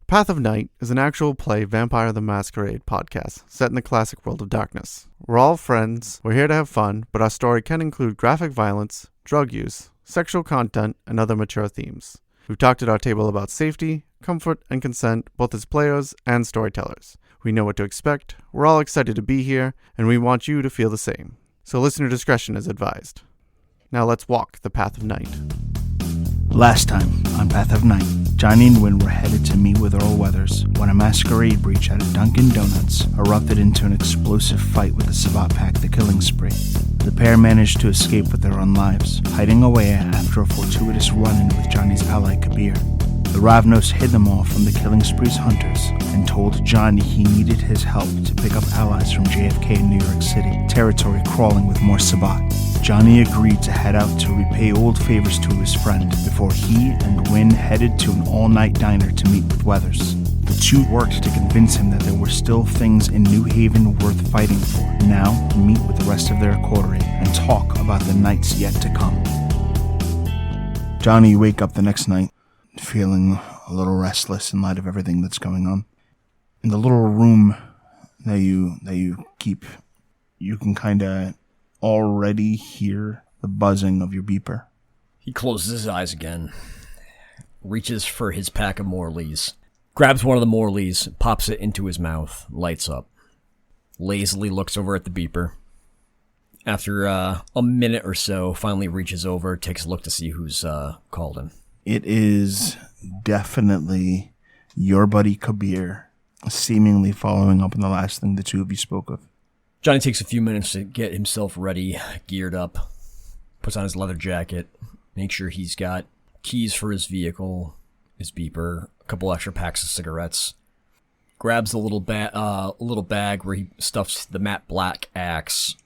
Path of Night is an actual play Vampire the Masquerade podcast set in the classic world of darkness. We're all friends, we're here to have fun, but our story can include graphic violence, drug use, sexual content, and other mature themes. We've talked at our table about safety, comfort, and consent, both as players and storytellers. We know what to expect, we're all excited to be here, and we want you to feel the same. So listener discretion is advised. Now let's walk the Path of Night. Last time on Path of Night, Johnny and Wynn were headed to meet with Earl Weathers when a masquerade breach at a Dunkin' Donuts erupted into an explosive fight with the Sabbat pack, the Killing Spree. The pair managed to escape with their own lives, hiding away after a fortuitous run-in with Johnny's ally Kabir. The Ravnos hid them all from the Killing Spree's hunters and told Johnny he needed his help to pick up allies from JFK in New York City, territory crawling with more Sabbat. Johnny agreed to head out to repay old favors to his friend before he and Wynn headed to an all-night diner to meet with Weathers. The two worked to convince him that there were still things in New Haven worth fighting for. Now, meet with the rest of their coterie and talk about the nights yet to come. Johnny, you wake up the next night, feeling a little restless in light of everything that's going on. In the little room that you keep, you can kind of already hear the buzzing of your beeper. He closes his eyes again, reaches for his pack of Morleys, grabs one of the Morleys, pops it into his mouth, lights up, lazily looks over at the beeper. After a minute or so, finally reaches over, takes a look to see who's called him. It is definitely your buddy Kabir, seemingly following up on the last thing the two of you spoke of. Johnny takes a few minutes to get himself ready, geared up, puts on his leather jacket, makes sure he's got keys for his vehicle, his beeper, a couple extra packs of cigarettes, grabs a little bag where he stuffs the matte black axe,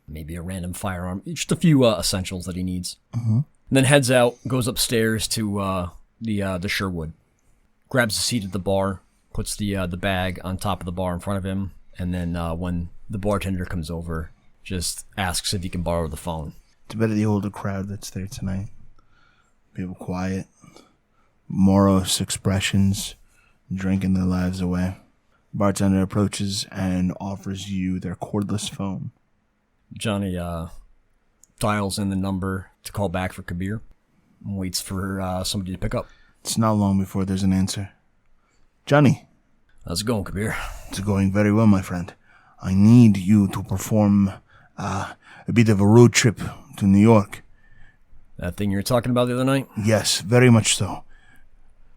maybe a random firearm, just a few essentials that he needs. Mm-hmm. And then heads out, goes upstairs to the Sherwood, grabs a seat at the bar, puts the bag on top of the bar in front of him, and then when the bartender comes over, just asks if he can borrow the phone. It's a bit of the older crowd that's there tonight. People quiet, morose expressions, drinking their lives away. Bartender approaches and offers you their cordless phone. Johnny dials in the number to call back for Kabir and waits for somebody to pick up. It's not long before there's an answer. Johnny. How's it going, Kabir? It's going very well, my friend. I need you to perform a bit of a road trip to New York. That thing you were talking about the other night? Yes, very much so.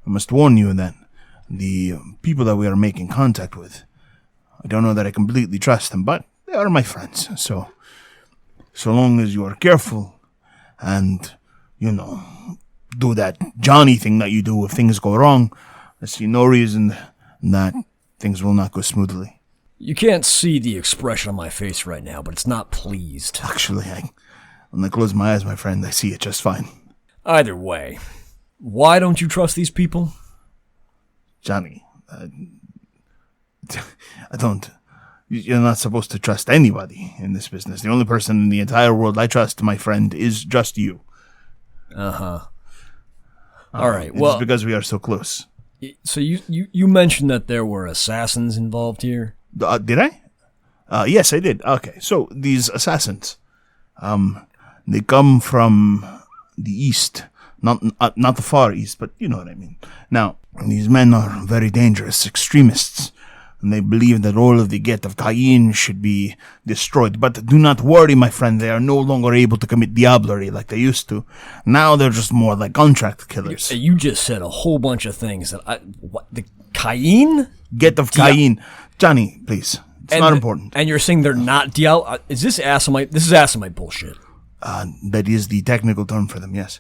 I must warn you that the people that we are making contact with, I don't know that I completely trust them, but they are my friends. So long as you are careful and, do that Johnny thing that you do if things go wrong, I see no reason that things will not go smoothly. You can't see the expression on my face right now, but it's not pleased. Actually, when I close my eyes, my friend, I see it just fine. Either way, why don't you trust these people? Johnny, I don't. You're not supposed to trust anybody in this business. The only person in the entire world I trust, my friend, is just you. Uh-huh. All right, well... It's because we are so close. So you mentioned that there were assassins involved here? Did I? Yes, I did. Okay, so these assassins, they come from the east, not the far east, but you know what I mean. Now, these men are very dangerous extremists, and they believe that all of the Gate of Cain should be destroyed. But do not worry, my friend, they are no longer able to commit diablerie like they used to. Now they're just more like contract killers. You just said a whole bunch of things that what, the Cain? Gate of Cain. Johnny, please. It's not important. And you're saying they're not diablo? Is this Assamite? This is Assamite bullshit. That is the technical term for them, yes.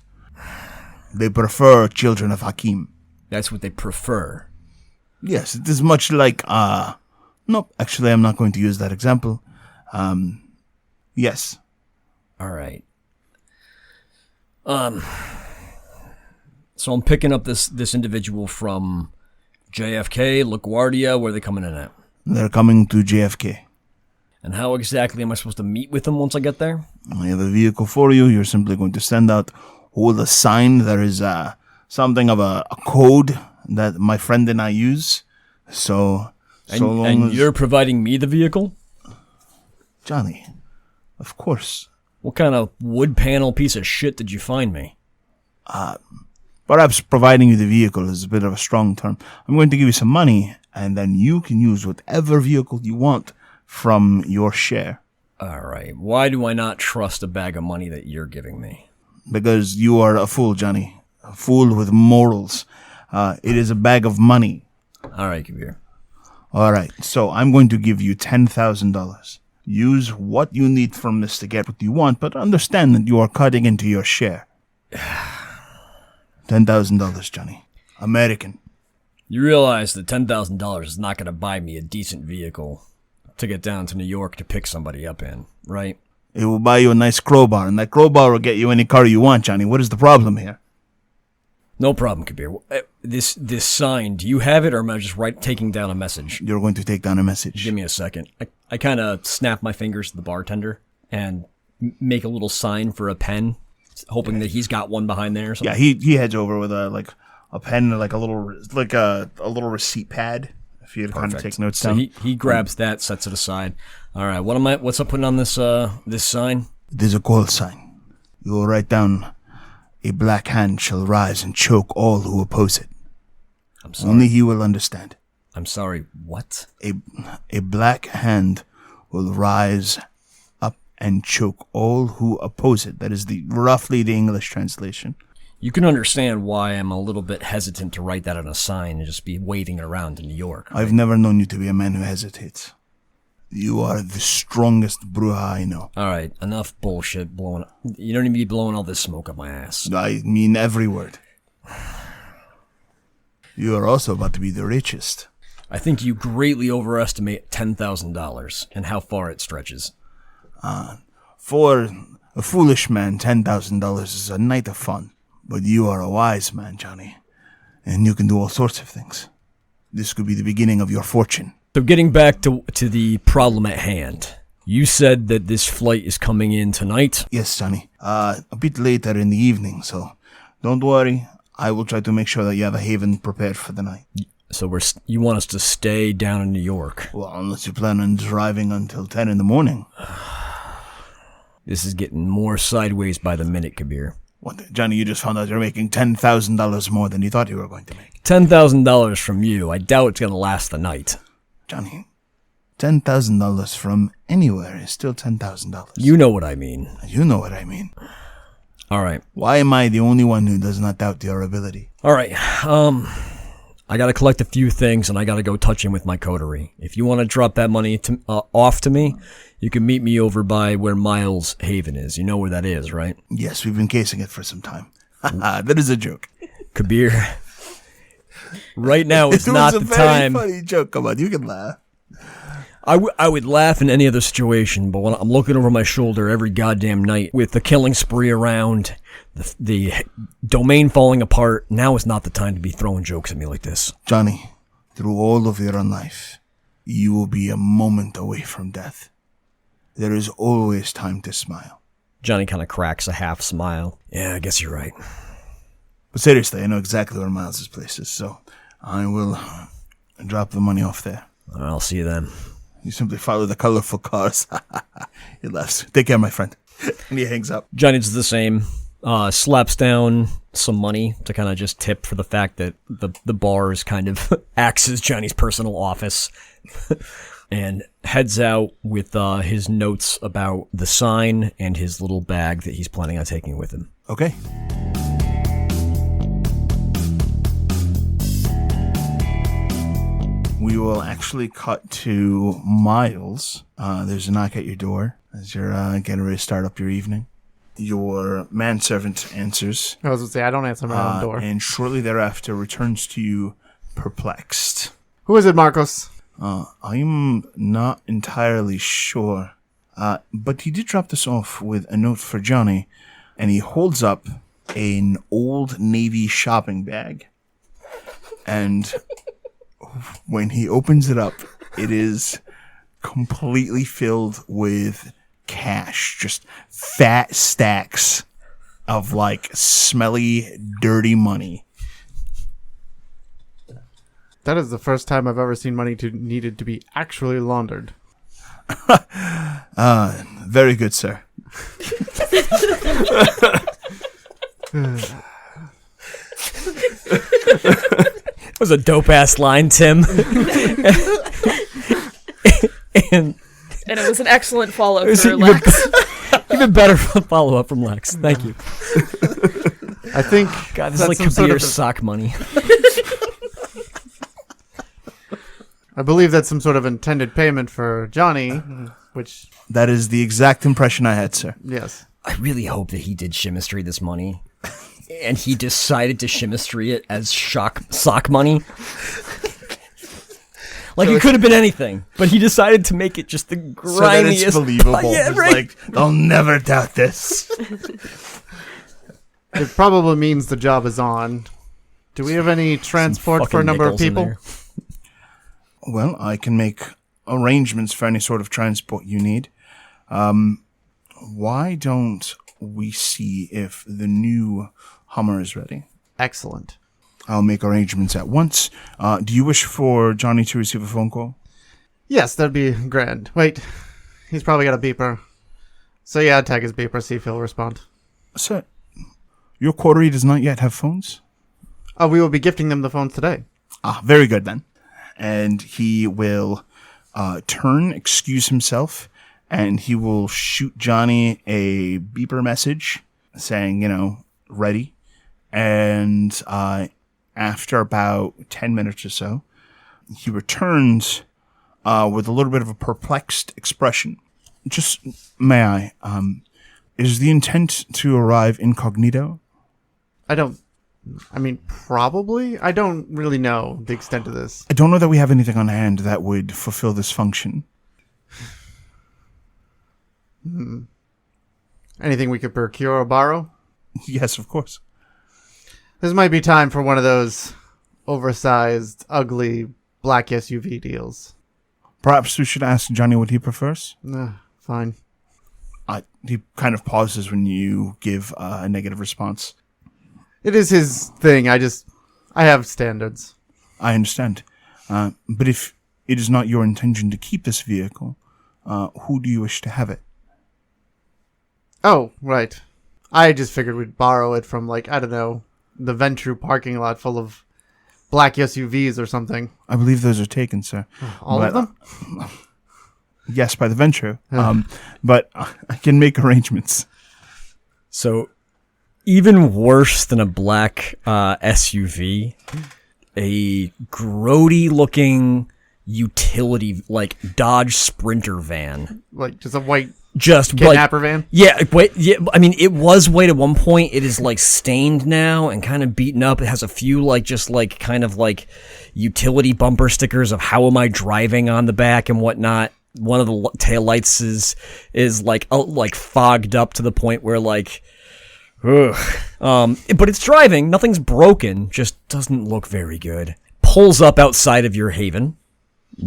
They prefer children of Hakim. That's what they prefer. Yes, it is much like, nope, actually I'm not going to use that example. Yes. All right. So I'm picking up this individual from JFK, LaGuardia. Where are they coming in at? They're coming to JFK. And how exactly am I supposed to meet with them once I get there? I have a vehicle for you. You're simply going to send out, hold a sign. There is something of a code that my friend and I use. And you're providing me the vehicle? Johnny, of course. What kind of wood panel piece of shit did you find me? Perhaps providing you the vehicle is a bit of a strong term. I'm going to give you some money, and then you can use whatever vehicle you want from your share. All right. Why do I not trust a bag of money that you're giving me? Because you are a fool, Johnny. A fool with morals. It is a bag of money. All right, Kabir. All right. So I'm going to give you $10,000. Use what you need from this to get what you want, but understand that you are cutting into your share. $10,000, Johnny. American. You realize that $10,000 is not going to buy me a decent vehicle to get down to New York to pick somebody up in, right? It will buy you a nice crowbar, and that crowbar will get you any car you want, Johnny. What is the problem here? No problem, Kabir. This sign, do you have it, or am I just taking down a message? You're going to take down a message. Give me a second. I kind of snap my fingers to the bartender and make a little sign for a pen, hoping that he's got one behind there or something. Yeah, he heads over with a pen, like a little receipt pad. If you kind of take notes down. So he grabs that, sets it aside. All right, what's up putting on this sign? It is a call sign. You will write down, "A black hand shall rise and choke all who oppose it." I'm sorry. Only he will understand. I'm sorry, what? A black hand will rise up and choke all who oppose it. That is roughly the English translation. You can understand why I'm a little bit hesitant to write that on a sign and just be waving it around in New York. Right? I've never known you to be a man who hesitates. You are the strongest Brujah I know. All right, enough bullshit blowing. You don't need to be blowing all this smoke up my ass. I mean every word. You are also about to be the richest. I think you greatly overestimate $10,000 and how far it stretches. For a foolish man, $10,000 is a night of fun. But you are a wise man, Johnny, and you can do all sorts of things. This could be the beginning of your fortune. So getting back to the problem at hand, you said that this flight is coming in tonight? Yes, Johnny. A bit later in the evening, so don't worry. I will try to make sure that you have a haven prepared for the night. So you want us to stay down in New York? Well, unless you plan on driving until 10 in the morning. This is getting more sideways by the minute, Kabir. What, Johnny, you just found out you're making $10,000 more than you thought you were going to make. $10,000 from you. I doubt it's going to last the night. Johnny, $10,000 from anywhere is still $10,000. You know what I mean. You know what I mean. All right. Why am I the only one who does not doubt your ability? All right. I got to collect a few things, and I got to go touch in with my coterie. If you want to drop that money off to me, you can meet me over by where Miles Haven is. You know where that is, right? Yes, we've been casing it for some time. That is a joke. Kabir, right now it's not the time. It was a very funny joke. Come on, you can laugh. I would laugh in any other situation, but when I'm looking over my shoulder every goddamn night with the killing spree around, the domain falling apart, now is not the time to be throwing jokes at me like this. Johnny, through all of your life, you will be a moment away from death. There is always time to smile. Johnny kind of cracks a half smile. Yeah, I guess you're right. But seriously, I know exactly where Miles' place is, so I will drop the money off there. I'll see you then. You simply follow the colorful cars. He laughs. Take care, my friend. And he hangs up. Johnny does the same. Slaps down some money to kind of just tip for the fact that the bar is kind of acts as Johnny's personal office. And heads out with his notes about the sign and his little bag that he's planning on taking with him. Okay. We will actually cut to Miles. There's a knock at your door as you're getting ready to start up your evening. Your manservant answers. I was going to say, I don't answer my own door. And shortly thereafter returns to you perplexed. Who is it, Marcos? I'm not entirely sure. But he did drop this off with a note for Johnny, and he holds up an Old Navy shopping bag. And when he opens it up, it is completely filled with cash. Just fat stacks of, like, smelly, dirty money. That is the first time I've ever seen money needed to be actually laundered. Very good, sir. It was a dope-ass line, Tim. and it was an excellent follow for Lex. Even better follow-up from Lex. Thank you. I think... God, this is like Kabir's sock money. I believe that's some sort of intended payment for Johnny, which... That is the exact impression I had, sir. Yes. I really hope that he did chemistry this money. And he decided to chemistry it as sock money. Like, it could have been anything, but he decided to make it just the grimiest... So that it's believable. Yeah, it's right. like, they'll never doubt this. It probably means the job is on. Do we have any transport for a number of people? Well, I can make arrangements for any sort of transport you need. Why don't we see if the new Hummer is ready? Excellent. I'll make arrangements at once. Do you wish for Johnny to receive a phone call? Yes, that'd be grand. Wait, he's probably got a beeper. So yeah, tag his beeper, see if he'll respond. Sir, your coterie does not yet have phones? We will be gifting them the phones today. Very good then. And he will excuse himself, and he will shoot Johnny a beeper message saying, ready. And after about 10 minutes or so, he returns with a little bit of a perplexed expression. Just, may I, is the intent to arrive incognito? Probably. I don't really know the extent of this. I don't know that we have anything on hand that would fulfill this function. Anything we could procure or borrow? Yes, of course. This might be time for one of those oversized, ugly, black SUV deals. Perhaps we should ask Johnny what he prefers? Fine. He kind of pauses when you give a negative response. It is his thing. I have standards. I understand. But if it is not your intention to keep this vehicle, who do you wish to have it? Oh, right. I just figured we'd borrow it from, the Ventru parking lot full of black SUVs or something. I believe those are taken, sir. All of them? Yes, by the Ventru. But I can make arrangements. So, even worse than a black SUV, a grody-looking utility, Dodge Sprinter van. Just a white just kidnapper van? Yeah, it was white at one point. It is stained now and kind of beaten up. It has a few utility bumper stickers of how am I driving on the back and whatnot. One of the taillights is fogged up to the point where but it's driving. Nothing's broken. Just doesn't look very good. Pulls up outside of your haven.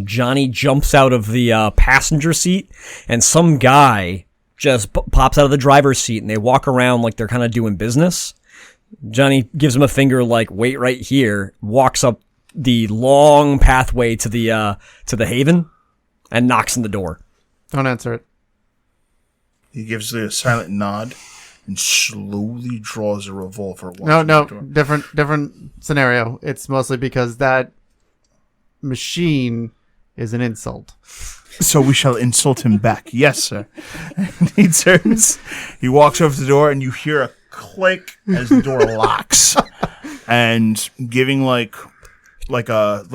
Johnny jumps out of the passenger seat, and some guy just pops out of the driver's seat, and they walk around like they're kind of doing business. Johnny gives him a finger, wait right here, walks up the long pathway to the haven, and knocks on the door. Don't answer it. He gives a silent nod and slowly draws a revolver. No, different scenario. It's mostly because that machine is an insult. So we shall insult him back. Yes, sir. And he turns, he walks over to the door, and you hear a click as the door locks. And giving like a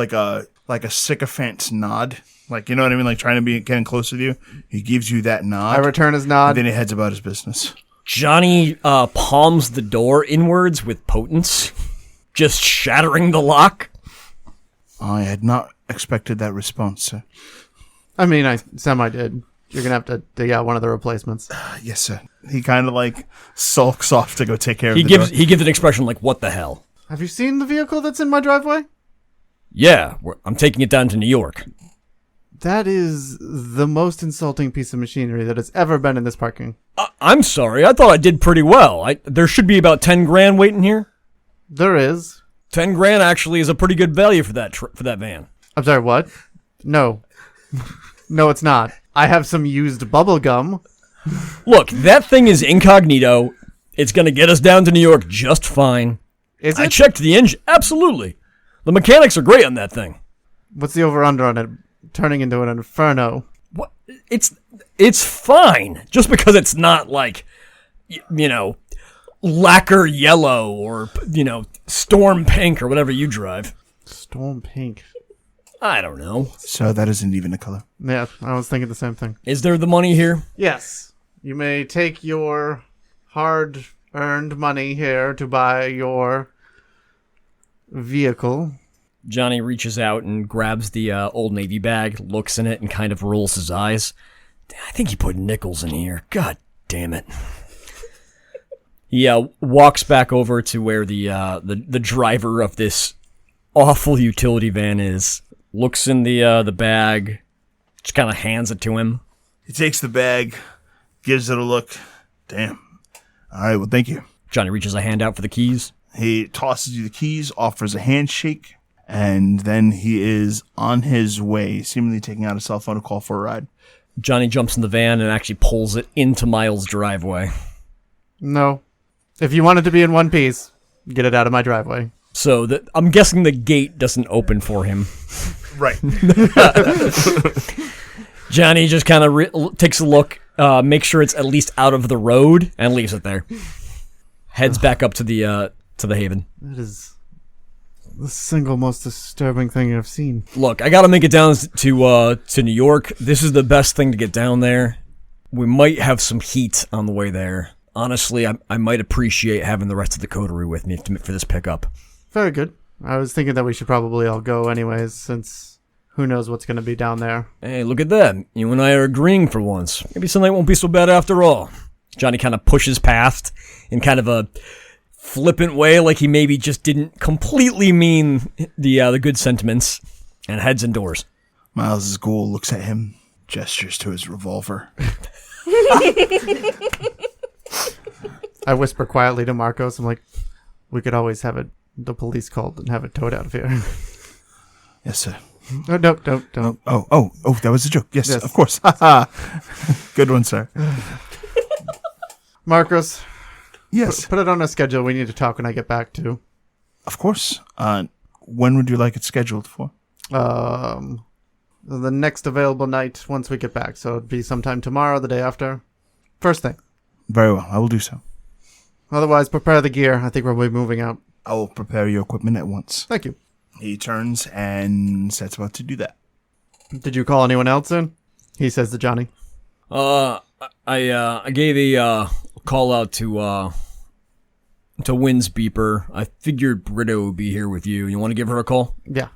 sycophant's nod. You know what I mean? Trying to be getting close with you. He gives you that nod. I return his nod. And then he heads about his business. Johnny palms the door inwards with potence, just shattering the lock. I had not expected that response, sir. I semi-did. You're going to have to dig out one of the replacements. Yes, sir. He kind of sulks off to go take care of the door. He gives an expression what the hell? Have you seen the vehicle that's in my driveway? Yeah, I'm taking it down to New York. That is the most insulting piece of machinery that has ever been in this parking. I'm sorry. I thought I did pretty well. There should be about 10 grand waiting here. There is. $10,000 actually is a pretty good value for that for that van. I'm sorry, what? No. No, it's not. I have some used bubble gum. Look, that thing is incognito. It's going to get us down to New York just fine. Is it? I checked the engine. Absolutely. The mechanics are great on that thing. What's the over-under on it turning into an inferno? What? It's fine. Just because it's not like, lacquer yellow or, storm pink or whatever you drive. Storm pink. I don't know. So that isn't even a color. Yeah, I was thinking the same thing. Is there the money here? Yes. You may take your hard-earned money here to buy your vehicle. Johnny reaches out and grabs the Old Navy bag, looks in it, and kind of rolls his eyes. I think he put nickels in here. God damn it. He walks back over to where the driver of this awful utility van is, looks in the bag, just kind of hands it to him. He takes the bag, gives it a look. Damn. All right, well, thank you. Johnny reaches a hand out for the keys. He tosses you the keys, offers a handshake, and then he is on his way, seemingly taking out a cell phone to call for a ride. Johnny jumps in the van and actually pulls it into Miles' driveway. No. If you want it to be in one piece, get it out of my driveway. So I'm guessing the gate doesn't open for him. Right. Johnny just kind of takes a look, makes sure it's at least out of the road, and leaves it there. Heads back up to the Haven. That is the single most disturbing thing I've seen. Look, I gotta make it down to New York. This is the best thing to get down there. We might have some heat on the way there. Honestly, I might appreciate having the rest of the coterie with me for this pickup. Very good. I was thinking that we should probably all go anyways, since who knows what's going to be down there. Hey, look at that. You and I are agreeing for once. Maybe tonight won't be so bad after all. Johnny kind of pushes past in kind of a flippant way, like he maybe just didn't completely mean the good sentiments, and heads indoors. Miles' ghoul looks at him, gestures to his revolver. I whisper quietly to Marcos. I'm like, we could always have the police called and have it towed out of here. Yes, sir. Oh, no, don't. Oh, that was a joke. Yes. Of course. Good one, sir. Marcos. Yes. Put it on a schedule. We need to talk when I get back, too. Of course. When would you like it scheduled for? The next available night once we get back. So it'd be sometime tomorrow, the day after. First thing. Very well. I will do so. Otherwise, prepare the gear. I think we'll be moving out. I will prepare your equipment at once. Thank you. He turns and sets about to do that. Did you call anyone else in? He says to Johnny. I gave a call out to Wynn's beeper. I figured Britta would be here with you. You want to give her a call? Yeah.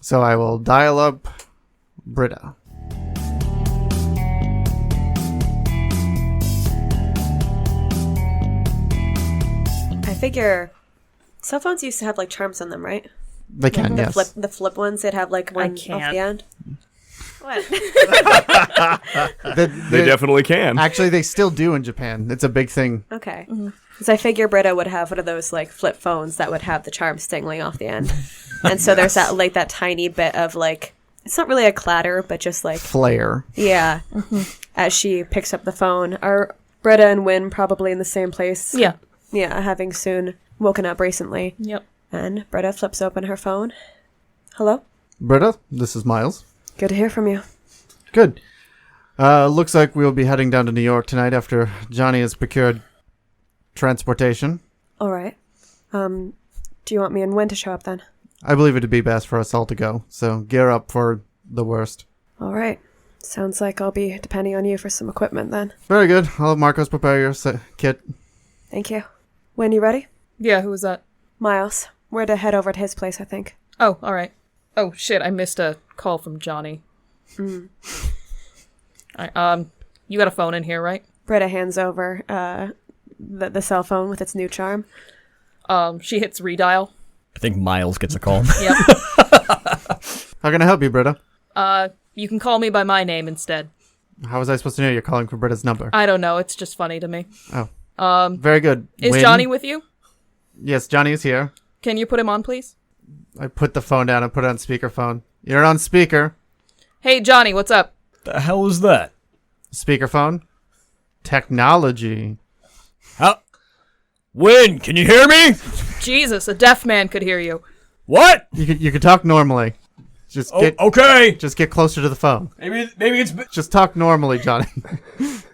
So I will dial up Britta. I figure cell phones used to have like charms on them, right? They can, yes. The flip ones, they'd have like one off the end. What? They definitely can. Actually, they still do in Japan. It's a big thing. Okay. Because I figure Britta would have one of those like flip phones that would have the charm stingling off the end. And so there's that tiny bit of like, it's not really a clatter, but just like Flare. Yeah. As she picks up the phone. Are Britta and Wynn probably in the same place? Yeah. Yeah, having soon woken up recently. Yep. And Britta flips open her phone. Hello? Britta, this is Miles. Good to hear from you. Good. Looks like we'll be heading down to New York tonight after Johnny has procured transportation. All right. Do you want me and Wynn to show up then? I believe it'd be best for us all to go, so gear up for the worst. All right. Sounds like I'll be depending on you for some equipment then. Very good. I'll have Marcos prepare your kit. Thank you. Wynn, you ready? Yeah, who was that? Miles. We're to head over to his place, I think. Oh, all right. Oh, shit, I missed a call from Johnny. All right, you got a phone in here, right? Britta hands over the cell phone with its new charm. She hits redial. I think Miles gets a call. Yep. How can I help you, Britta? You can call me by my name instead. How was I supposed to know you're calling for Britta's number? I don't know, it's just funny to me. Oh. Very good. Is Wynn? Johnny with you? Yes, Johnny is here. Can you put him on, please? I put the phone down and put it on speakerphone. You're on speaker. Hey, Johnny, what's up? The hell is that? Speakerphone. Technology. How? Wynn, can you hear me? Jesus, a deaf man could hear you. What? You can talk normally. Just okay. Just get closer to the phone. Maybe it's. Just talk normally, Johnny.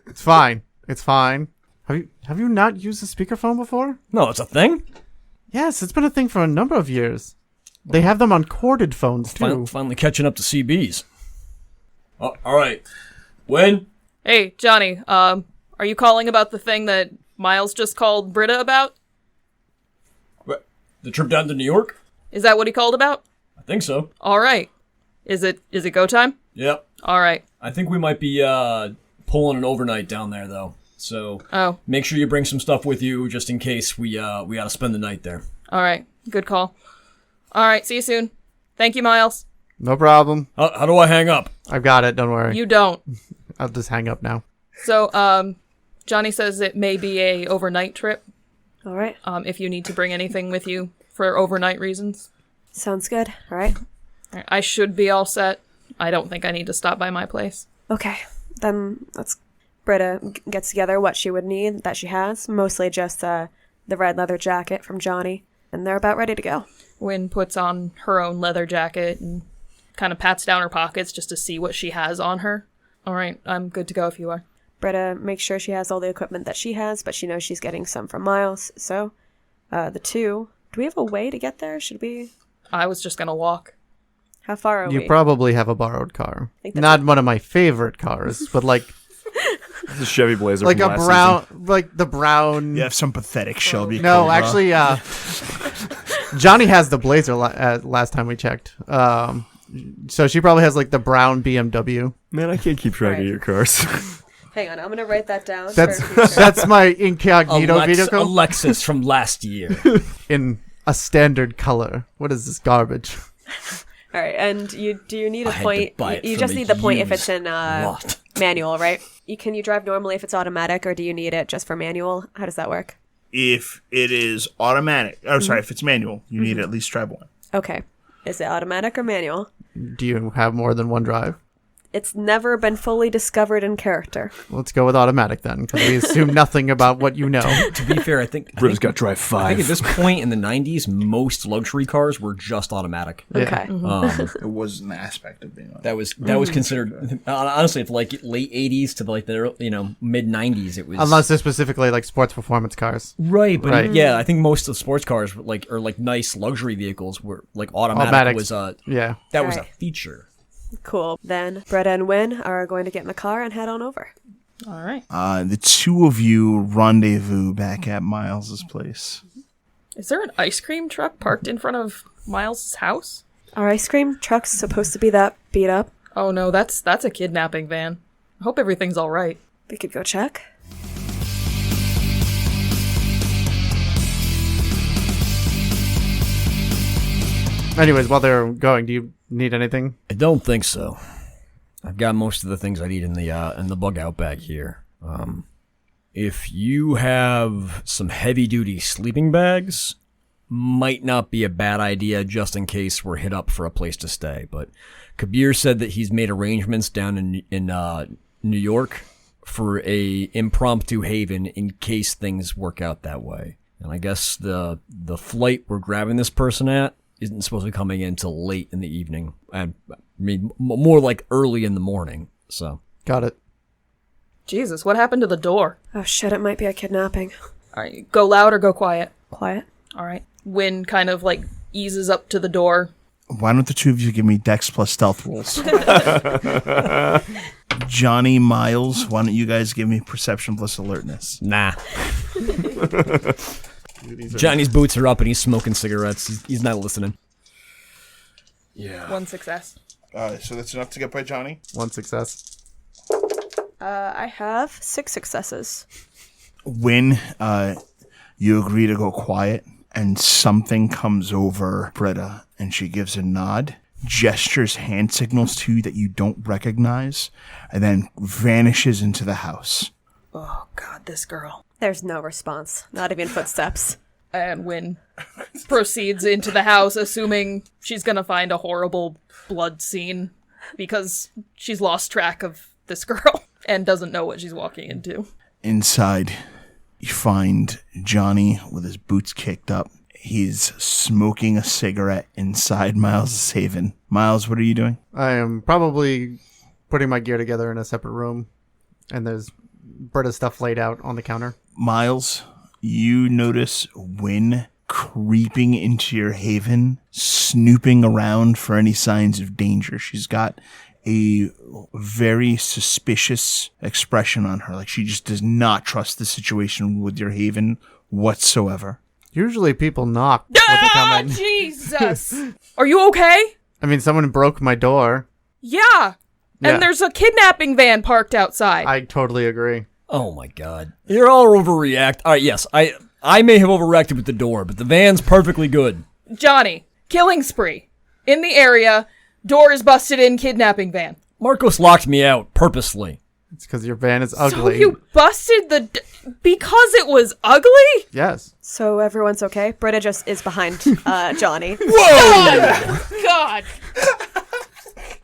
It's fine. It's fine. Have you not used a speakerphone before? No, it's a thing. Yes, it's been a thing for a number of years. They have them on corded phones too. Finally catching up to CBs. Oh, all right. Wynn? Hey, Johnny, are you calling about the thing that Miles just called Britta about? What? The trip down to New York? Is that what he called about? I think so. All right. Is it go time? Yep. All right. I think we might be pulling an overnight down there, though. So make sure you bring some stuff with you just in case we gotta spend the night there. All right. Good call. All right. See you soon. Thank you, Miles. No problem. How do I hang up? I've got it. Don't worry. You don't. I'll just hang up now. So, Johnny says it may be a overnight trip. All right. If you need to bring anything with you for overnight reasons. Sounds good. All right. I should be all set. I don't think I need to stop by my place. Okay. Then Britta gets together what she would need that she has. Mostly just the red leather jacket from Johnny. And they're about ready to go. Wynn puts on her own leather jacket and kind of pats down her pockets just to see what she has on her. All right, I'm good to go if you are. Britta makes sure she has all the equipment that she has, but she knows she's getting some from Miles. So, do we have a way to get there? Should we? I was just going to walk. How far are we? You probably have a borrowed car. That's Not one of my favorite cars, but like The Chevy Blazer. like from a last brown, season. like the brown. You have some pathetic Shelby. No, Cobra. actually, Johnny has the Blazer last time we checked. So she probably has like the brown BMW. Man, I can't keep track Right. of your cars. Hang on, I'm gonna write that down. That's for future. that's my incognito vehicle Alexis from last year. in a standard color. What is this garbage? All right, and do you need a I had to point? buy it You from just a need the point if it's used in lot. manual, right? Can you drive normally if it's automatic, or do you need it just for manual? How does that work? If it is automatic, if it's manual, you need to at least drive one. Okay, is it automatic or manual? Do you have more than one drive? It's never been fully discovered in character. Let's go with automatic then, because we assume nothing about what you know. To be fair, I think Britta's got drive I think at 5. this point in the 90s, most luxury cars were just automatic. Yeah. Okay. It was an aspect of being That was considered honestly, it's like late 80s to like the mid 90s. It was Unless they're specifically like sports performance cars. right, but Right. yeah, I think most of the sports cars were like nice luxury vehicles were like automatic Automatics. was Yeah. that was a Right. feature. Cool. Then Britta and Wynn are going to get in the car and head on over. All right. The two of you rendezvous back at Miles's place. Is there an ice cream truck parked in front of Miles' house? Our ice cream truck's supposed to be that beat up. Oh no, that's a kidnapping van. I hope everything's all right. We could go check. Anyways, while they're going, do you need anything? I don't think so. I've got most of the things I need in the bug out bag here. If you have some heavy duty sleeping bags, might not be a bad idea just in case we're hit up for a place to stay. But Kabir said that he's made arrangements down in New York for a impromptu haven in case things work out that way. And I guess the flight we're grabbing this person at isn't supposed to be coming in till late in the evening. I mean, more like early in the morning. So Got it. Jesus, what happened to the door? Oh shit, it might be a kidnapping. All right, go loud or go quiet. Quiet. All right. Wynn kind of like eases up to the door. Why don't the two of you give me Dex plus Stealth rolls? Johnny, Miles, why don't you guys give me Perception plus Alertness? nah. Johnny's boots are up and he's smoking cigarettes. He's not listening. Yeah. 1 success. So that's enough to get by Johnny? One success. I have 6 successes. When you agree to go quiet and something comes over Britta and she gives a nod, gestures hand signals to you that you don't recognize, and then vanishes into the house. Oh God, this girl. There's no response. Not even footsteps. And Wynn proceeds into the house, assuming she's gonna find a horrible blood scene because she's lost track of this girl and doesn't know what she's walking into. Inside, you find Johnny with his boots kicked up. He's smoking a cigarette inside Miles' haven. Miles, what are you doing? I am probably putting my gear together in a separate room, and there's Britta's stuff laid out on the counter. Miles, you notice Wynn creeping into your haven, snooping around for any signs of danger. She's got a very suspicious expression on her, like she just does not trust the situation with your haven whatsoever. Usually people knock when they come in. Jesus! Are you okay? I mean, someone broke my door. Yeah. And there's a kidnapping van parked outside. I totally agree. Oh my god. You're all overreact. Alright, yes, I may have overreacted with the door, but the van's perfectly good. Johnny, killing spree. In the area, door is busted in, kidnapping van. Marcos locked me out, purposely. It's because your van is ugly. So you busted because it was ugly? Yes. So everyone's okay? Britta just is behind Johnny. Whoa! God!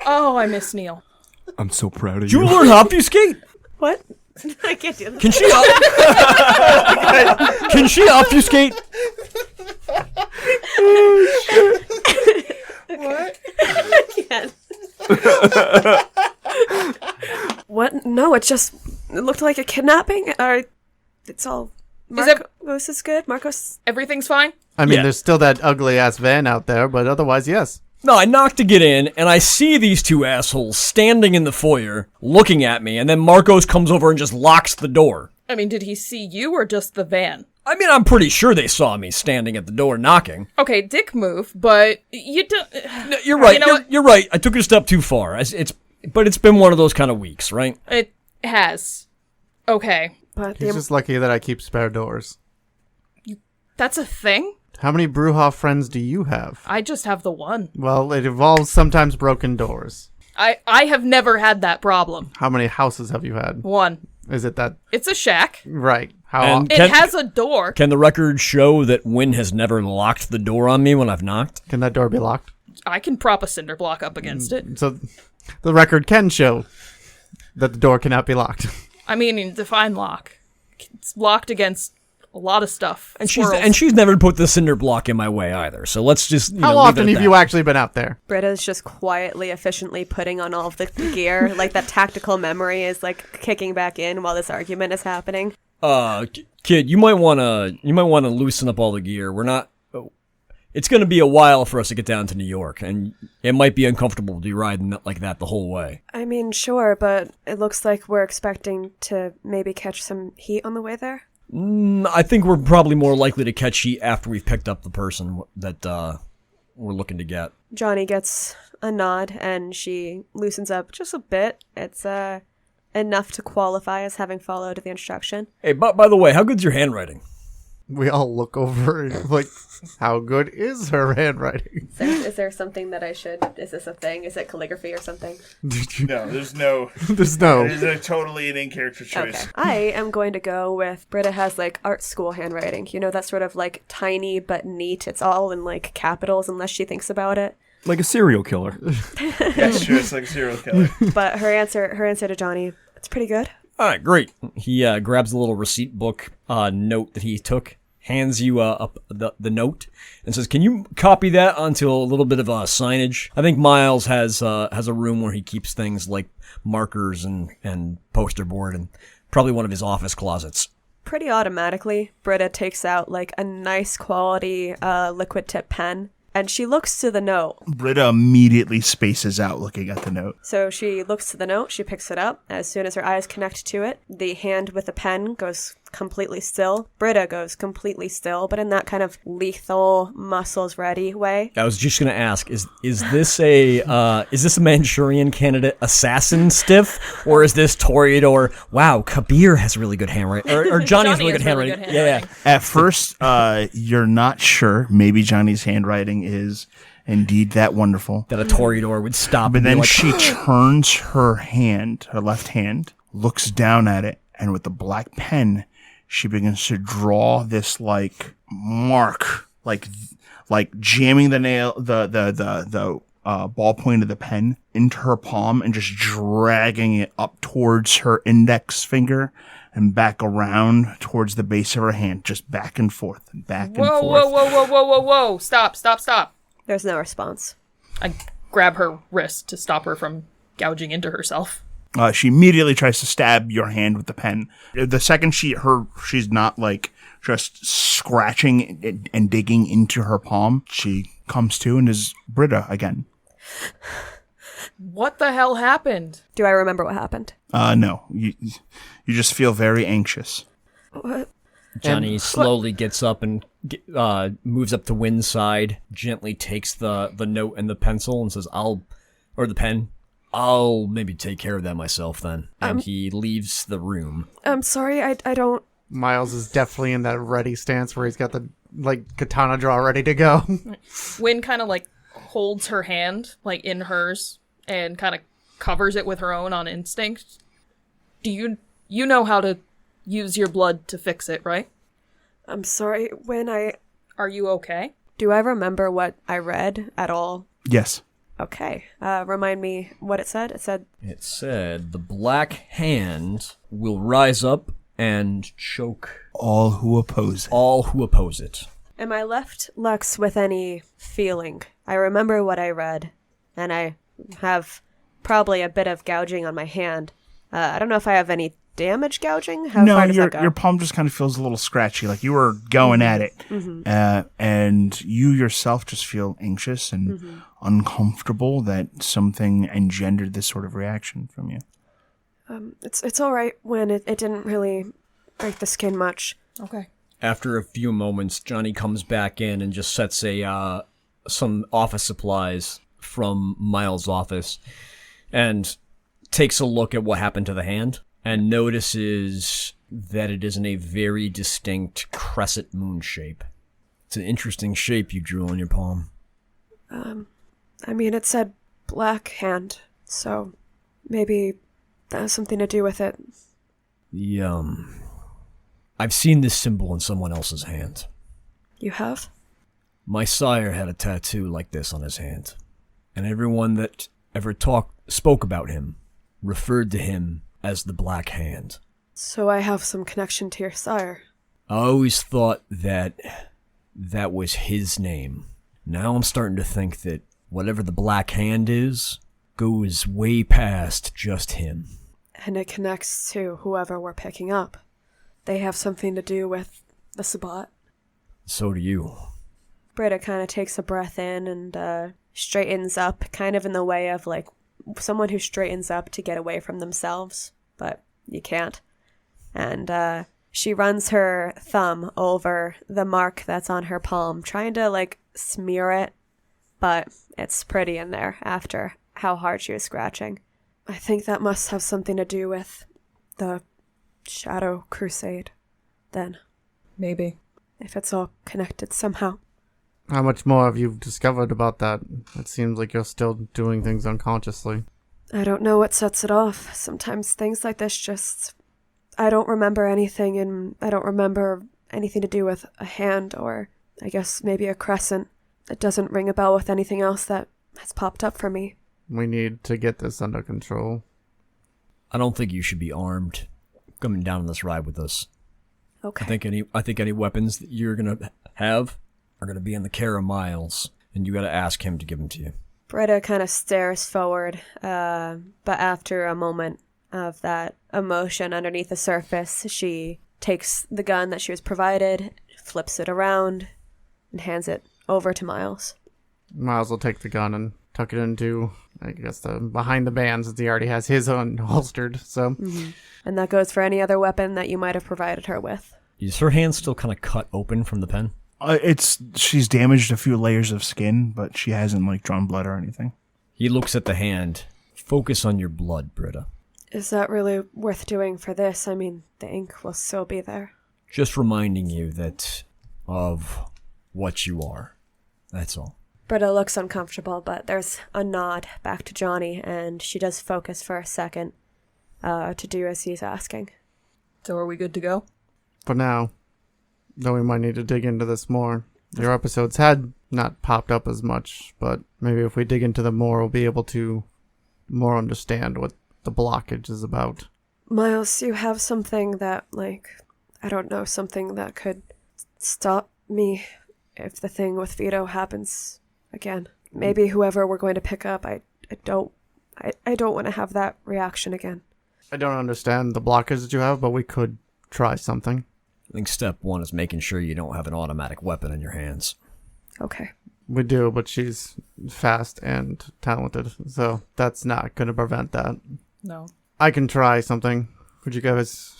Oh, I miss Neil. I'm so proud of Did you you. learn obfuscate? What? I can't do this. Can she Can she obfuscate? What? What? No, it looked like a kidnapping. It's all... Marcos is good? Marcos... Everything's fine? I mean, Yeah. there's still that ugly-ass van out there, but otherwise, yes. No, I knocked to get in, and I see these two assholes standing in the foyer, looking at me, and then Marcos comes over and just locks the door. I mean, did he see you or just the van? I mean, I'm pretty sure they saw me standing at the door knocking. Okay, dick move, but you don't... No, you're right. You know what? You're right. I took it a step too far. But it's been one of those kind of weeks, right? It has. Okay. But He's just lucky that I keep spare doors. That's a thing? How many Brujah friends do you have? I just have the one. Well, it involves sometimes broken doors. I have never had that problem. How many houses have you had? One. Is it that... It's a shack. Right. How... And- It has a door. Can the record show that Wynn has never locked the door on me when I've knocked? Can that door be locked? I can prop a cinder block up against it. So the record can show that the door cannot be locked. I mean, define lock. It's locked against a lot of stuff. And Squirrels. she's never put the cinder block in my way either. So let's just How leave often it at have you that. actually been out there? Britta's just quietly, efficiently putting on all of the gear. Like, that tactical memory is, like, kicking back in while this argument is happening. Kid, you might wanna loosen up all the gear. We're not. It's gonna be a while for us to get down to New York, and it might be uncomfortable to be riding like that the whole way. I mean, sure, but it looks like we're expecting to maybe catch some heat on the way there. I think we're probably more likely to catch heat after we've picked up the person that we're looking to get. Johnny gets a nod, and she loosens up just a bit. It's enough to qualify as having followed the instruction. Hey, by the way, how good's your handwriting? We all look over like, how good is her handwriting? Is there something that I should... Is this a thing? Is it calligraphy or something? No, there's no. There's no... It is a totally an in-character choice. Okay. I am going to go with... Britta has, like, art school handwriting. You know, that sort of, like, tiny but neat. It's all in, like, capitals unless she thinks about it. Like a serial killer. Yes, sure, it's like a serial killer. But her answer to Johnny, it's pretty good. All right, great. He grabs the little receipt book note that he took, hands you the note, and says, "Can you copy that onto a little bit of signage?" I think Miles has a room where he keeps things like markers and poster board, and probably one of his office closets. Pretty automatically, Britta takes out, like, a nice quality liquid tip pen, and she looks to the note. Britta immediately spaces out looking at the note. So she looks to the note, she picks it up. As soon as her eyes connect to it, the hand with the pen goes completely still. Britta goes completely still, but in that kind of lethal, muscles ready way. I was just gonna ask: is this a Manchurian Candidate assassin stiff, or is this Toreador? Wow, Kabir has really good handwriting, or Johnny has really good handwriting. Yeah. At first, you're not sure. Maybe Johnny's handwriting is indeed that wonderful. That a Toreador would stop. But and be then like, she turns her left hand, looks down at it, and with the black pen, she begins to draw this like mark, like jamming the nail, the ball point of the pen into her palm and just dragging it up towards her index finger and back around towards the base of her hand, just back and forth and back and forth. Whoa. Stop. There's no response. I grab her wrist to stop her from gouging into herself. She immediately tries to stab your hand with the pen. The second she's not like just scratching and digging into her palm, she comes to and is Britta again. What the hell happened? Do I remember what happened? No. You just feel very anxious. What? Johnny slowly gets up and moves up to Wynn's side, gently takes the note and the pencil and says, the pen, I'll maybe take care of that myself then. And he leaves the room. I'm sorry, I don't... Miles is definitely in that ready stance where he's got the, katana draw ready to go. Wynn kind of, holds her hand, in hers, and kind of covers it with her own on instinct. Do you know how to use your blood to fix it, right? I'm sorry, Wynn, Are you okay? Do I remember what I read at all? Yes. Okay. Remind me what it said. It said the black hand will rise up and choke all who oppose it. Am I left, Lex, with any feeling? I remember what I read, and I have probably a bit of gouging on my hand. I don't know if I have any damage gouging. How far does that go? Your palm just kind of feels a little scratchy, like you were going at it. Mm-hmm. And you yourself just feel anxious and uncomfortable that something engendered this sort of reaction from you. It's all right when it didn't really break the skin much. Okay. After a few moments, Johnny comes back in and just sets some office supplies from Miles' office and takes a look at what happened to the hand and notices that it is in a very distinct crescent moon shape. It's an interesting shape you drew on your palm. It said black hand, so maybe that has something to do with it. I've seen this symbol in someone else's hand. You have? My sire had a tattoo like this on his hand, and everyone that ever spoke about him referred to him as the Black Hand. So I have some connection to your sire. I always thought that was his name. Now I'm starting to think that whatever the Black Hand is goes way past just him. And it connects to whoever we're picking up. They have something to do with the Sabbat. So do you. Britta kind of takes a breath in and straightens up, kind of in the way of someone who straightens up to get away from themselves, but you can't. And she runs her thumb over the mark that's on her palm, trying to smear it, but it's pretty in there after how hard she was scratching. I think that must have something to do with the Shadow Crusade, then. Maybe. If it's all connected somehow. How much more have you discovered about that? It seems like you're still doing things unconsciously. I don't know what sets it off. Sometimes things like this just... I don't remember anything, and I don't remember anything to do with a hand, or I guess maybe a crescent. It doesn't ring a bell with anything else that has popped up for me. We need to get this under control. I don't think you should be armed coming down on this ride with us. Okay. I think any weapons that you're gonna have are gonna be in the care of Miles, and you gotta ask him to give them to you. Britta kind of stares forward, but after a moment of that emotion underneath the surface, she takes the gun that she was provided, flips it around, and hands it over to Miles. Miles will take the gun and tuck it into, I guess, the behind the band, since he already has his own holstered, so... Mm-hmm. And that goes for any other weapon that you might have provided her with. Is her hand still kind of cut open from the pen? She's damaged a few layers of skin, but she hasn't drawn blood or anything. He looks at the hand. Focus on your blood, Britta. Is that really worth doing for this? I mean, the ink will still be there. Just reminding you of what you are. That's all. Britta looks uncomfortable, but there's a nod back to Johnny, and she does focus for a second to do as he's asking. So are we good to go? for now. Though we might need to dig into this more. Your episodes had not popped up as much, but maybe if we dig into them more, we'll be able to more understand what the blockage is about. Miles, you have something that, I don't know, something that could stop me if the thing with Vito happens again. Maybe whoever we're going to pick up, I don't want to have that reaction again. I don't understand the blockage that you have, but we could try something. I think step one is making sure you don't have an automatic weapon in your hands. Okay. We do, but she's fast and talented, so that's not going to prevent that. No. I can try something. Would you guys...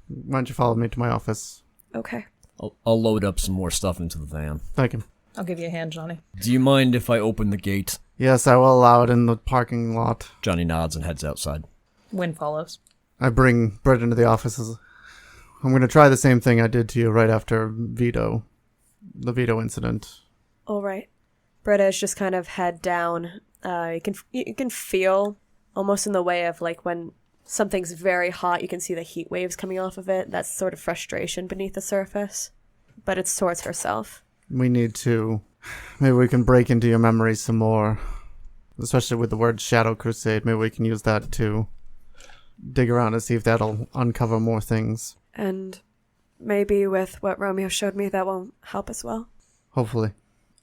Why don't you follow me to my office? Okay. I'll load up some more stuff into the van. Thank you. I'll give you a hand, Johnny. Do you mind if I open the gate? Yes, I will allow it in the parking lot. Johnny nods and heads outside. Wynn follows. I bring Britta into the office. I'm going to try the same thing I did to you right after the Vito incident. All right. Britta is just kind of head down. You can feel almost in the way of when something's very hot, you can see the heat waves coming off of it. That's sort of frustration beneath the surface, but it's towards herself. We need to... Maybe we can break into your memories some more. Especially with the word Shadow Crusade. Maybe we can use that to dig around and see if that'll uncover more things. And maybe with what Romeo showed me, that won't help as well. Hopefully.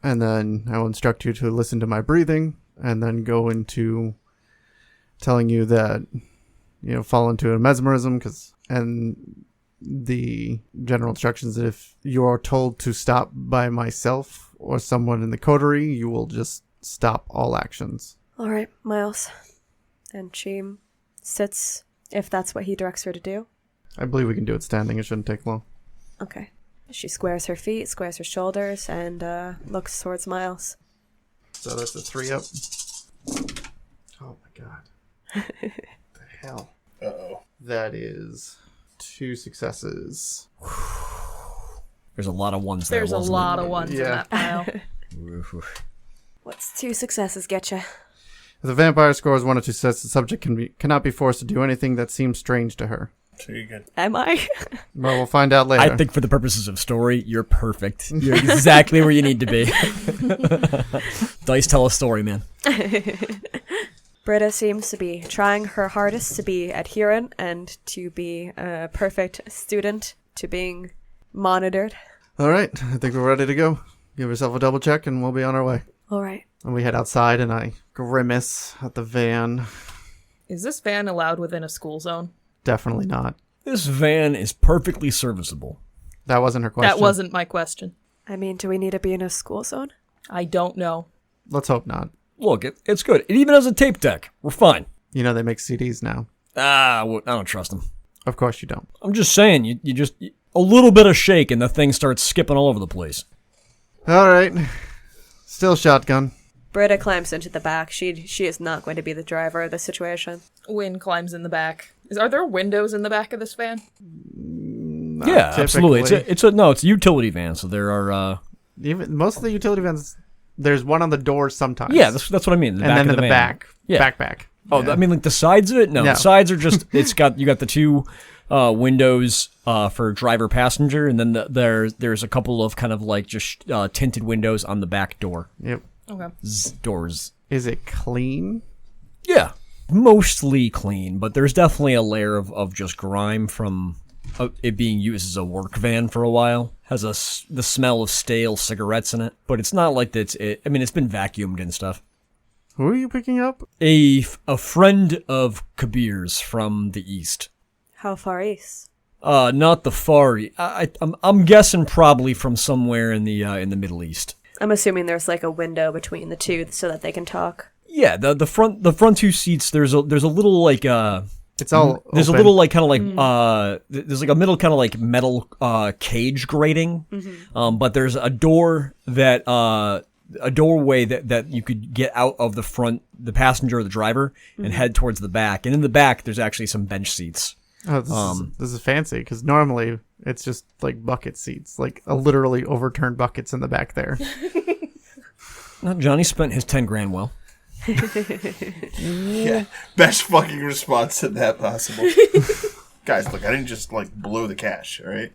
And then I will instruct you to listen to my breathing, and then go into telling you that, fall into a mesmerism, and the general instructions that if you are told to stop by myself or someone in the coterie, you will just stop all actions. All right, Miles. And she sits, if that's what he directs her to do. I believe we can do it standing. It shouldn't take long. Okay. She squares her feet, squares her shoulders, and looks towards Miles. So that's a 3 up. Oh my god. The hell? Uh-oh. That is 2 successes. There's a lot of ones there. There's a lot of ones in Yeah. that pile. What's 2 successes get you? If the vampire scores 1 or 2 successes, the subject cannot be forced to do anything that seems strange to her. So you're good. Am I? Well, we'll find out later. I think for the purposes of story, you're perfect. You're exactly where you need to be. Dice tell a story, man. Britta seems to be trying her hardest to be adherent and to be a perfect student to being monitored. All right, I think we're ready to go. Give yourself a double check and we'll be on our way. All right. And we head outside and I grimace at the van. Is this van allowed within a school zone? Definitely not. This van is perfectly serviceable. That wasn't her question. That wasn't my question. I mean, do we need to be in a school zone? I don't know. Let's hope not. Look, it's good. It even has a tape deck. We're fine. You know they make CDs now. I don't trust them. Of course you don't. I'm just saying, you just... A little bit of shake and the thing starts skipping all over the place. All right. Still shotgun. Britta climbs into the back. She is not going to be the driver of the situation. Wynn climbs in the back. Are there windows in the back of this van? Yeah, absolutely. It's a utility van, so there are... Even most of the utility vans, there's one on the door sometimes. Yeah, that's what I mean. And then in the back. Yeah. Back. Oh, Yeah. I mean, like the sides of it? No, No. the sides are just, you got the 2 windows for driver passenger, and then there's a couple of kind of like just tinted windows on the back door. Yep. Okay. Doors. Is it clean? Yeah, mostly clean, but there's definitely a layer of just grime from it being used as a work van for a while. Has the smell of stale cigarettes in it, but it's not like it's been vacuumed and stuff. Who are you picking up? A friend of Kabir's from the east. How far east? Not the far. I'm guessing probably from somewhere in the Middle East. I'm assuming there's like a window between the two so that they can talk. Yeah, the front 2 seats. There's a little like It's all there's open. a little like kind of like there's like a middle kind of like metal cage grating, but there's a door that a doorway that you could get out of the front, the passenger or the driver, and head towards the back. And in the back, there's actually some bench seats. Oh, this is fancy, because normally it's just like bucket seats, like literally overturned buckets in the back there. No, Johnny spent his 10 grand well. Yeah. Best fucking response to that possible. Guys, look, I didn't just, blow the cash, all right?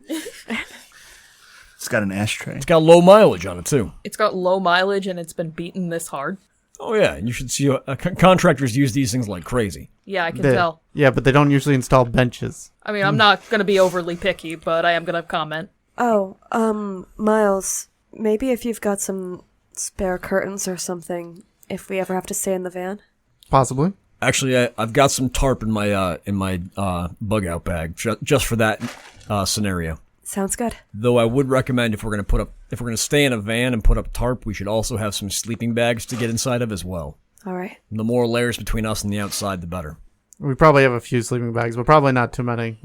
It's got an ashtray. It's got low mileage on it, too. It's got low mileage and it's been beaten this hard. Oh, yeah, and you should see contractors use these things like crazy. Yeah, I can tell. Yeah, but they don't usually install benches. I mean, I'm not going to be overly picky, but I am going to comment. Oh, Miles, maybe if you've got some spare curtains or something, if we ever have to stay in the van. Possibly. Actually, I've got some tarp in my bug out bag just for that scenario. Sounds good. Though I would recommend if we're gonna stay in a van and put up tarp, we should also have some sleeping bags to get inside of as well. All right. The more layers between us and the outside, the better. We probably have a few sleeping bags, but probably not too many.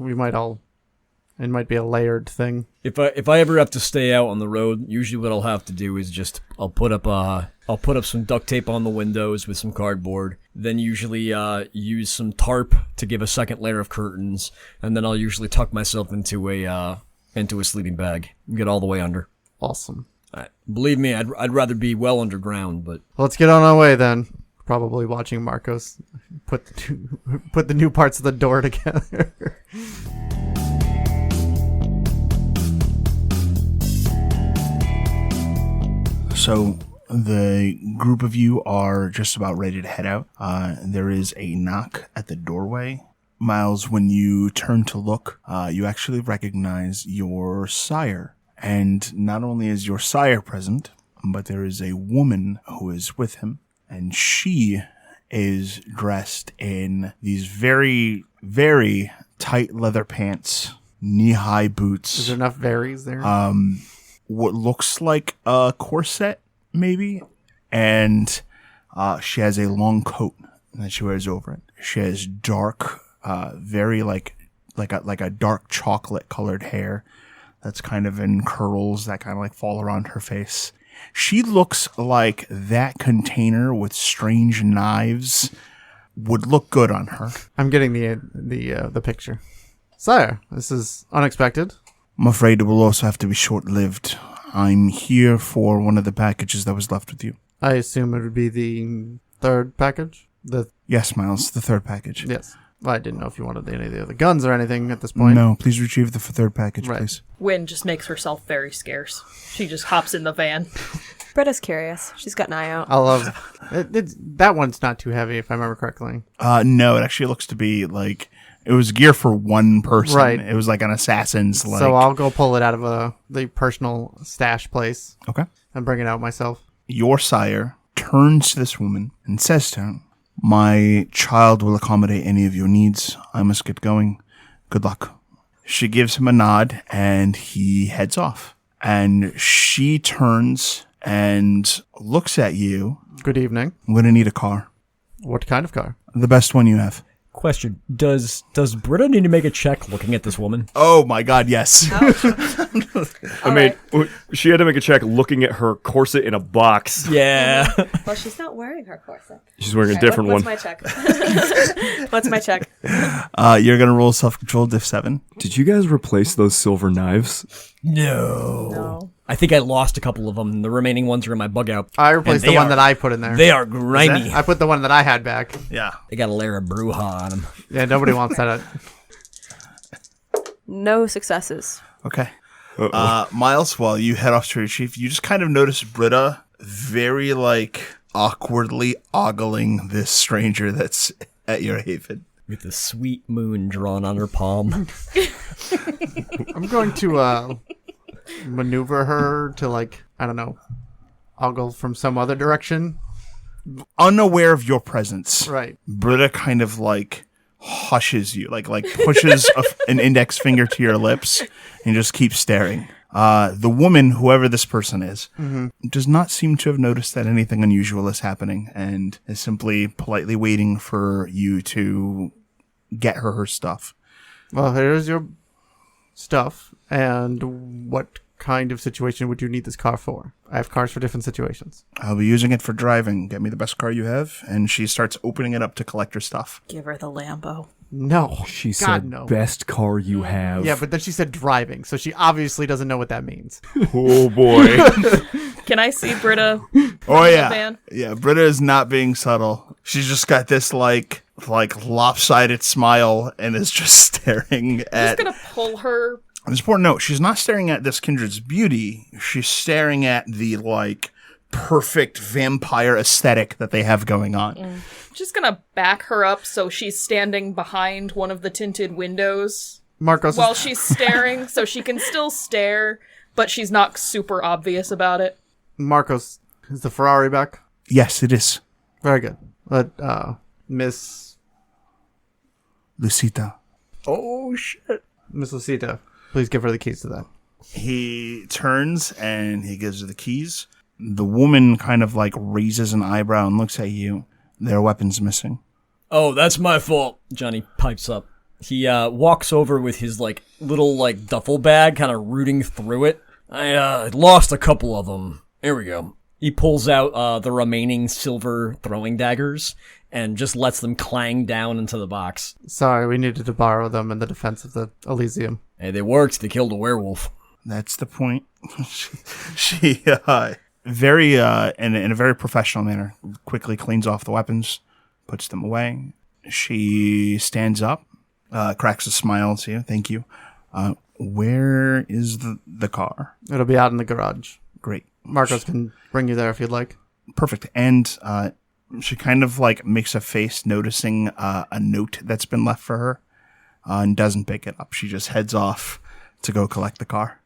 It might be a layered thing. If I ever have to stay out on the road, usually what I'll have to do is I'll put up some duct tape on the windows with some cardboard. Then usually use some tarp to give a second layer of curtains, and then I'll usually tuck myself into a sleeping bag and get all the way under. Awesome. Believe me, I'd rather be well underground, but Let's get on our way then. Probably watching Marcos put the new parts of the door together. So the group of you are just about ready to head out. There is a knock at the doorway. Miles, when you turn to look, you actually recognize your sire. And not only is your sire present, but there is a woman who is with him. And she is dressed in these very, very tight leather pants, knee-high boots. Is there enough varies there? What looks like a corset, maybe. And she has a long coat that she wears over it. She has dark, very like a dark chocolate colored hair that's kind of in curls that kind of fall around her face. She looks like that container with strange knives would look good on her. I'm getting the picture. Sire, this is unexpected. I'm afraid it will also have to be short-lived. I'm here for one of the packages that was left with you. I assume it would be the third package? Yes, Miles, the third package. Yes. Well, I didn't know if you wanted any of the other guns or anything at this point. No, please retrieve the third package, Right. please. Wynn just makes herself very scarce. She just hops in the van. Britta's curious. She's got an eye out. I love that one's not too heavy, if I remember correctly. No, it actually looks to be like it was gear for one person. Right. It was like an assassin's. So I'll go pull it out of the personal stash place Okay. and bring it out myself. Your sire turns to this woman and says to her, "My child will accommodate any of your needs. I must get going. Good luck." She gives him a nod and he heads off. And she turns and looks at you. Good evening. I'm going to need a car. What kind of car? The best one you have. question: Does Britta need to make a check looking at this woman? Oh my God, yes. She had to make a check looking at her corset in a box. Yeah. Well, she's not wearing her corset. She's wearing a different What's one. my check? What's my check? You're going to roll self-control diff 7. Did you guys replace those silver knives? No. I think I lost a couple of them. The remaining ones are in my bug out. I replaced the one that I put in there. They are grimy. I put the one that I had back. Yeah. They got a layer of Brujah on them. Yeah, nobody wants that. No successes. Okay. Miles, while you head off to retrieve, you just kind of notice Britta very, awkwardly ogling this stranger that's at your haven. With the sweet moon drawn on her palm. I'm going to maneuver her to, I don't know, ogle from some other direction. Unaware of your presence. Right. Britta kind of, hushes you, pushes an index finger to your lips and just keeps staring. The woman, whoever this person is, does not seem to have noticed that anything unusual is happening and is simply politely waiting for you to get her stuff. Well, here's your stuff. And what kind of situation would you need this car for? I have cars for different situations. I'll be using it for driving. Get me the best car you have. And she starts opening it up to collect her stuff. Give her the Lambo. No. She God, said, no. best car you have. Yeah, but then she said driving, so she obviously doesn't know what that means. Oh, boy. Can I see Britta? Oh, yeah. van? Yeah, Britta is not being subtle. She's just got this, like lopsided smile and is just staring at. He's gonna pull her. It's important to note, she's not staring at this kindred's beauty. She's staring at the like perfect vampire aesthetic that they have going on. Just gonna back her up so she's standing behind one of the tinted windows Marcos. while she's staring, so she can still stare, but she's not super obvious about it. Marcos, is the Ferrari back? Yes, it is. Very good. Let Miss Lucita. Oh, shit. Miss Lucita, please give her the keys to that. He turns and he gives her the keys. The woman kind of like raises an eyebrow and looks at you. Their weapon's missing. Oh, that's my fault. Johnny pipes up. He walks over with his like little like duffel bag, kind of rooting through it. I lost a couple of them. Here we go. He pulls out the remaining silver throwing daggers and just lets them clang down into the box. Sorry, we needed to borrow them in the defense of the Elysium. Hey, they worked. They killed a werewolf. That's the point. she very in a very professional manner, quickly cleans off the weapons, puts them away. She stands up, cracks a smile to you. Thank you. Where is the car? It'll be out in the garage. Great. Marcos can bring you there if you'd like. Perfect. And she kind of like makes a face noticing a note that's been left for her and doesn't pick it up. She just heads off to go collect the car.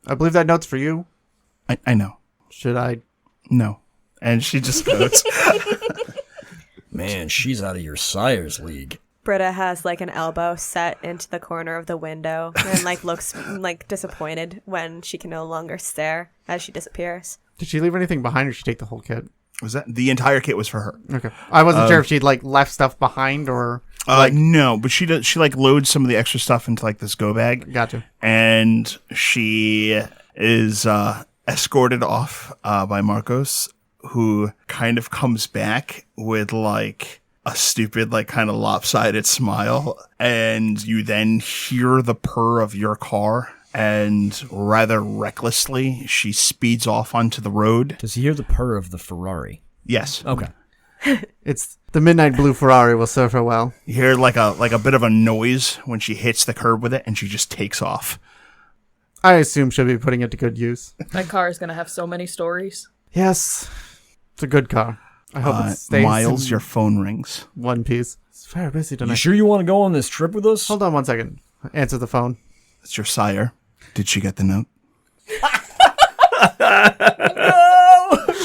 I believe that note's for you. I know. Should I? No. And she just goes. Man, she's out of your sire's league. Britta has like an elbow set into the corner of the window and like looks like disappointed when she can no longer stare as she disappears. Did she leave anything behind or did she take the whole kit? Was that the entire kit was for her? Okay. I wasn't sure if she'd like left stuff behind or no, but she does. She like loads some of the extra stuff into like this go bag. Gotcha. And she is escorted off by Marcos, who kind of comes back with like a stupid, like kind of lopsided smile. And you then hear the purr of your car. And rather recklessly, she speeds off onto the road. Does he hear the purr of the Ferrari? Yes. Okay. It's the midnight blue Ferrari will serve her well. You hear like a bit of a noise when she hits the curb with it, and she just takes off. I assume she'll be putting it to good use. That car is gonna have so many stories. Yes. It's a good car. I hope it stays Miles, in your phone rings. one piece. It's very busy tonight. You sure you want to go on this trip with us? Hold on one second. Answer the phone. It's your sire. Did she get the note?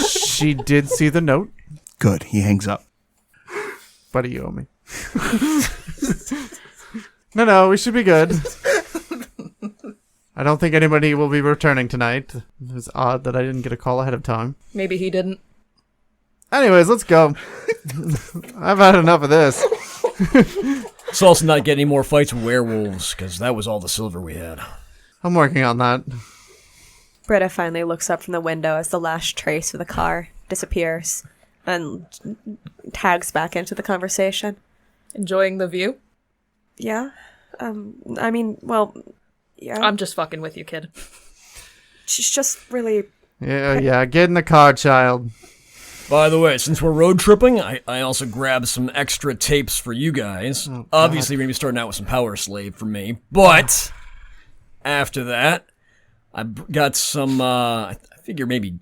She did see the note. Good. He hangs up. Buddy, you owe me. No, we should be good. I don't think anybody will be returning tonight. It was odd that I didn't get a call ahead of time. Maybe he didn't. Anyways, let's go. I've had enough of this. Let's also not get any more fights with werewolves, because that was all the silver we had. I'm working on that. Britta finally looks up from the window as the last trace of the car disappears and tags back into the conversation. Enjoying the view? Yeah? I mean, well, yeah. I'm just fucking with you, kid. She's just really... Yeah, get in the car, child. By the way, since we're road tripping, I also grabbed some extra tapes for you guys. Obviously, we're going to be starting out with some Power Slave for me, but after that, I got some, I figure maybe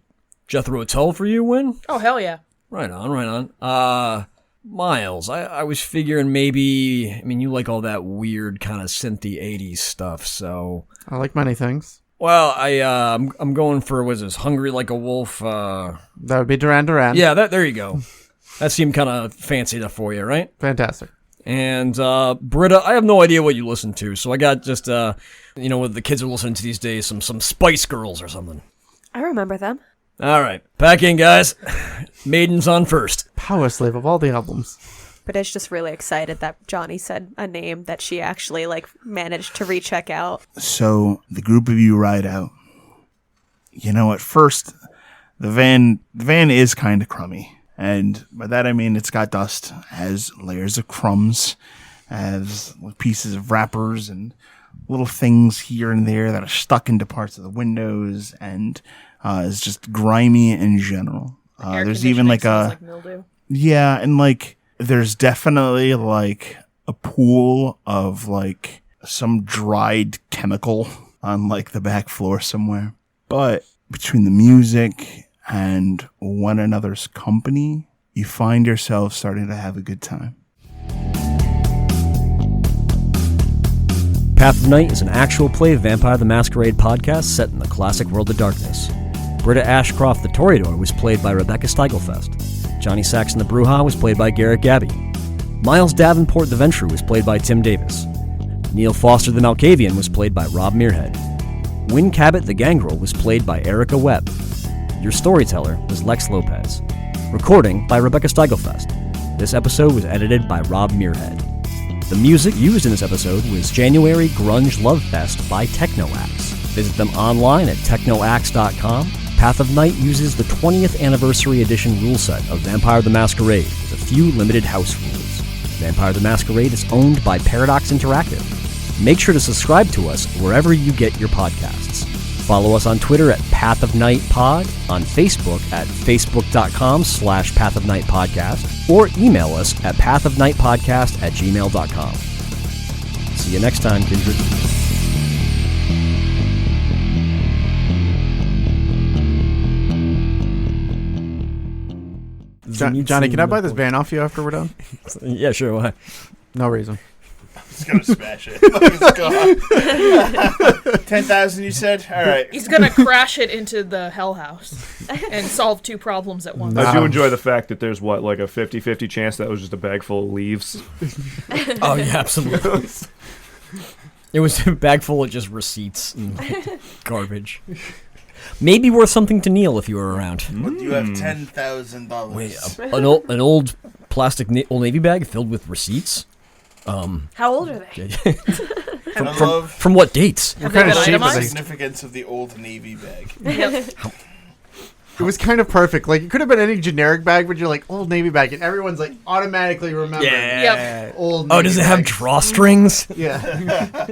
Jethro Tull for you, Wynn? Oh, hell yeah. Right on. Miles, I was figuring maybe, I mean, you like all that weird kind of synthy 80s stuff, so... I like many things. Well, I'm going for, what is this, Hungry Like a Wolf, That would be Duran Duran. Yeah, there you go. That seemed kind of fancy enough for you, right? Fantastic. And, Britta, I have no idea what you listen to, so I got just, what the kids are listening to these days, some Spice Girls or something. I remember them. All right, pack in, guys. Maiden's on first. Power Slave of all the albums. Britta's just really excited that Johnny said a name that she actually, managed to recheck out. So the group of you ride out. You know, at first, the van is kind of crummy. And by that I mean it's got dust, has layers of crumbs, has pieces of wrappers and little things here and there that are stuck into parts of the windows, and is just grimy in general. There's even Air conditioning sounds like mildew. Yeah, and There's definitely like a pool of like some dried chemical on like the back floor somewhere. But between the music and one another's company, you find yourself starting to have a good time. Path of Night is an actual play Vampire the Masquerade podcast set in the classic world of darkness. Britta Ashcroft the Toreador was played by Rebecca Steigelfest. Johnny Saxon the Brujah was played by Garrett Gabbey. Miles Davenport the Ventru was played by Tim Davis. Neil Foster the Malkavian was played by Rob Muirhead. Wynn Cabot the Gangrel was played by Erika Webb. Your storyteller was Lex Lopez. Recording by Rebecca Steigelfest. This episode was edited by Rob Muirhead. The music used in this episode was January Grunge Love Fest by Technoaxe. Visit them online at technoaxe.com. Path of Night uses the 20th anniversary edition rule set of Vampire the Masquerade with a few limited house rules. Vampire the Masquerade is owned by Paradox Interactive. Make sure to subscribe to us wherever you get your podcasts. Follow us on Twitter at Path of Night Pod, on Facebook at facebook.com/Path of Night Podcast, or email us at pathofnightpodcast@gmail.com. See you next time, Kindred. Johnny, can I buy this van off you after we're done? Yeah, sure. Why? No reason. He's gonna smash it. It's gone. 10,000, you said? All right. He's gonna crash it into the hell house and solve two problems at once. I do enjoy the fact that there's, like a 50-50 chance that was just a bag full of leaves. Oh, yeah, absolutely. It was a bag full of just receipts and garbage. Maybe worth something to Neil if you were around. But you have $10,000. Wait, an old plastic Old Navy bag filled with receipts? How old are they? From what dates? Have they been The itemized? significance of the Old Navy bag. Yep. It was kind of perfect. Like, it could have been any generic bag, but you're like, Old Navy bag, and everyone's like automatically remembering Yep. Old Navy Oh, does it have bag. drawstrings? Yeah.